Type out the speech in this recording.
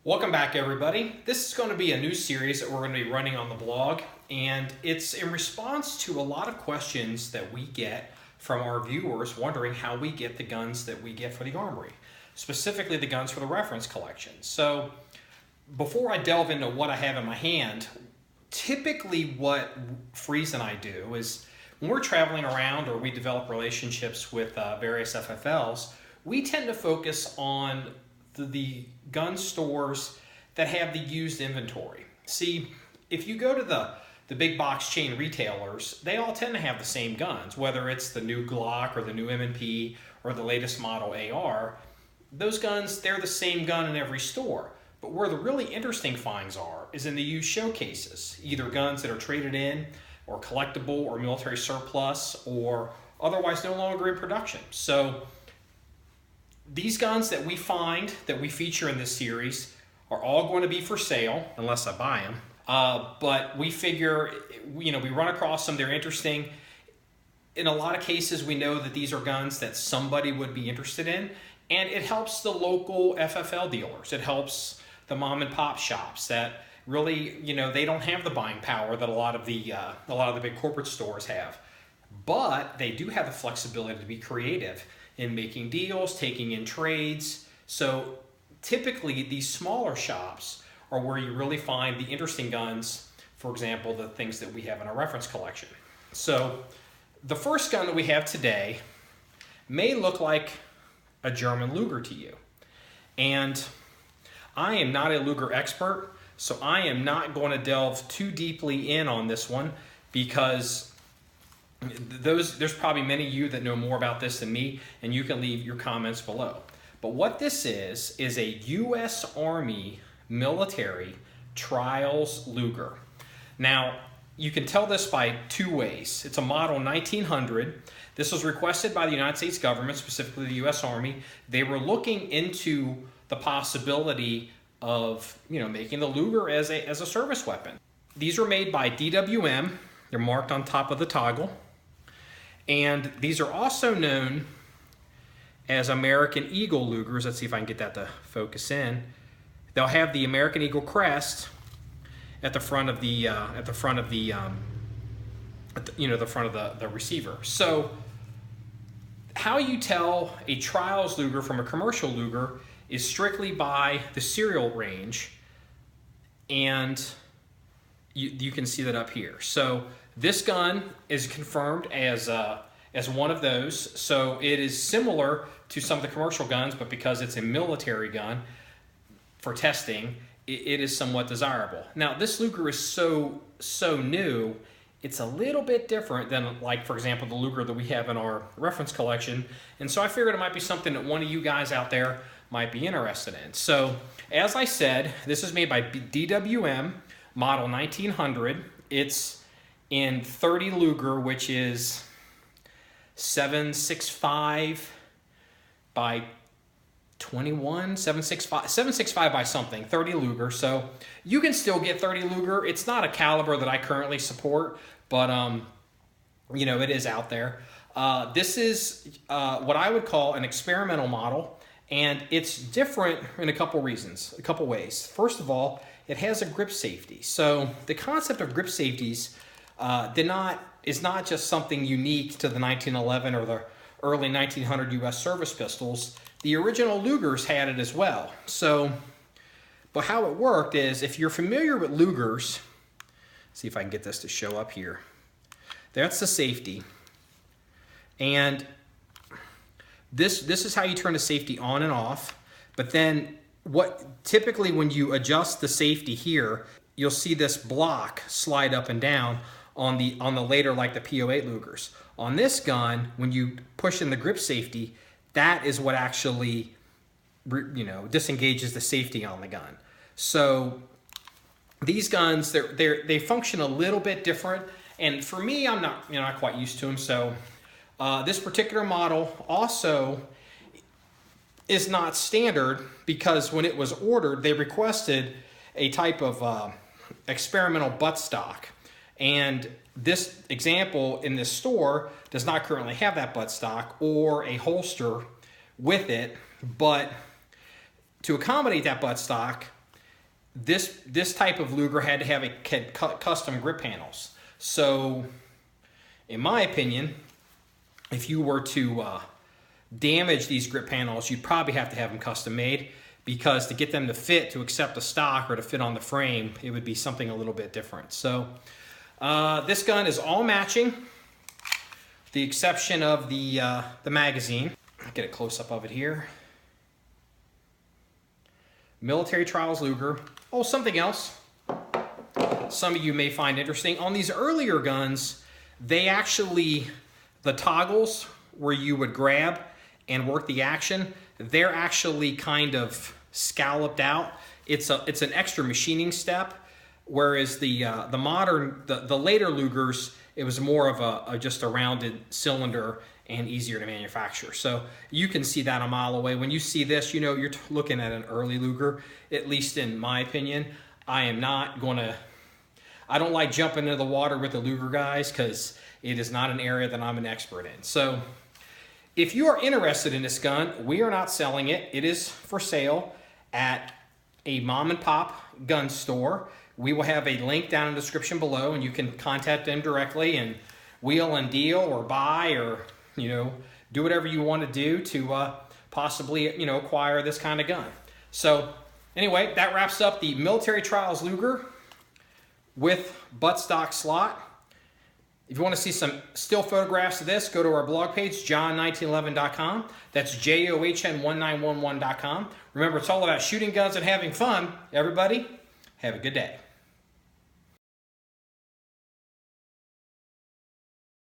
Welcome back, everybody. This is going to be a new series that we're going to be running on the blog, and it's in response to a lot of questions that we get from our viewers wondering how we get the guns that we get for the Armory, specifically the guns for the reference collection. So before I delve into what I have in my hand, typically what Freeze and I do is when we're traveling around or we develop relationships with various FFLs, we tend to focus on the gun stores that have the used inventory. See, if you go to the big box chain retailers, they all tend to have the same guns, whether it's the new Glock or the new M&P or the latest model AR. Those guns, they're the same gun in every store. But where the really interesting finds are is in the used showcases, either guns that are traded in or collectible or military surplus or otherwise no longer in production. So these guns that we find, that we feature in this series, are all going to be for sale, unless I buy them. But we figure, we run across them, they're interesting. In a lot of cases, we know that these are guns that somebody would be interested in, and it helps the local FFL dealers. It helps the mom and pop shops that really, they don't have the buying power that a lot of the big corporate stores have. But they do have the flexibility to be creative in making deals, taking in trades. So typically these smaller shops are where you really find the interesting guns, for example, the things that we have in our reference collection. So the first gun that we have today may look like a German Luger to you. And I am not a Luger expert, so I am not going to delve too deeply in on this one because there's probably many of you that know more about this than me, and you can leave your comments below. But what this is a US Army Military Trials Luger. Now, you can tell this by two ways. It's a model 1900. This was requested by the United States government, specifically the US Army. They were looking into the possibility of, making the Luger as a service weapon. These are made by DWM. They're marked on top of the toggle. And these are also known as American Eagle Lugers. Let's see if I can get that to focus in. They'll have the American Eagle crest at the front of the receiver. So how you tell a Trials Luger from a commercial Luger is strictly by the serial range, and you can see that up here. So this gun is confirmed as one of those. So it is similar to some of the commercial guns, but because it's a military gun for testing, it is somewhat desirable. Now, this Luger is so new, it's a little bit different than, like, for example, the Luger that we have in our reference collection. And so I figured it might be something that one of you guys out there might be interested in. So, as I said, this is made by DWM, model 1900. It's in 30 Luger, which is 765 by 21, 765 by something, 30 Luger. So you can still get 30 Luger. It's not a caliber that I currently support, but it is out there. This is what I would call an experimental model, and it's different in a couple ways. First of all, it has a grip safety. So the concept of grip safeties is not just something unique to the 1911 or the early 1900 U.S. service pistols. The original Lugers had it as well. So, but how it worked is, if you're familiar with Lugers, see if I can get this to show up here. That's the safety. And this is how you turn the safety on and off. But then typically when you adjust the safety here, you'll see this block slide up and down on the later, like the P08 Lugers. On this gun, when you push in the grip safety, that is what actually, disengages the safety on the gun. So these guns, they function a little bit different, and for me, I'm not quite used to them. So this particular model also is not standard, because when it was ordered, they requested a type of experimental buttstock. And this example in this store does not currently have that buttstock or a holster with it, but to accommodate that buttstock, this type of Luger had to have custom grip panels. So, in my opinion, if you were to damage these grip panels, you'd probably have to have them custom made, because to get them to fit, to accept the stock or to fit on the frame, it would be something a little bit different. So this gun is all matching, the exception of the magazine. I'll get a close-up of it here. Military Trials Luger. Oh, something else some of you may find interesting. On these earlier guns, they actually, the toggles where you would grab and work the action, they're actually kind of scalloped out. It's an extra machining step, whereas the modern, the later Lugers, it was more of just a rounded cylinder and easier to manufacture. So you can see that a mile away. When you see this, you know you're looking at an early Luger, at least in my opinion. I don't like jumping into the water with the Luger guys, because it is not an area that I'm an expert in. So if you are interested in this gun, we are not selling it. It is for sale at a mom and pop gun store. We will have a link down in the description below, and you can contact them directly and wheel and deal or buy, or do whatever you want to do to possibly acquire this kind of gun. So anyway, that wraps up the Military Trials Luger with buttstock slot. If you want to see some still photographs of this, go to our blog page, John1911.com. That's JOHN1911.com. Remember, it's all about shooting guns and having fun. Everybody, have a good day.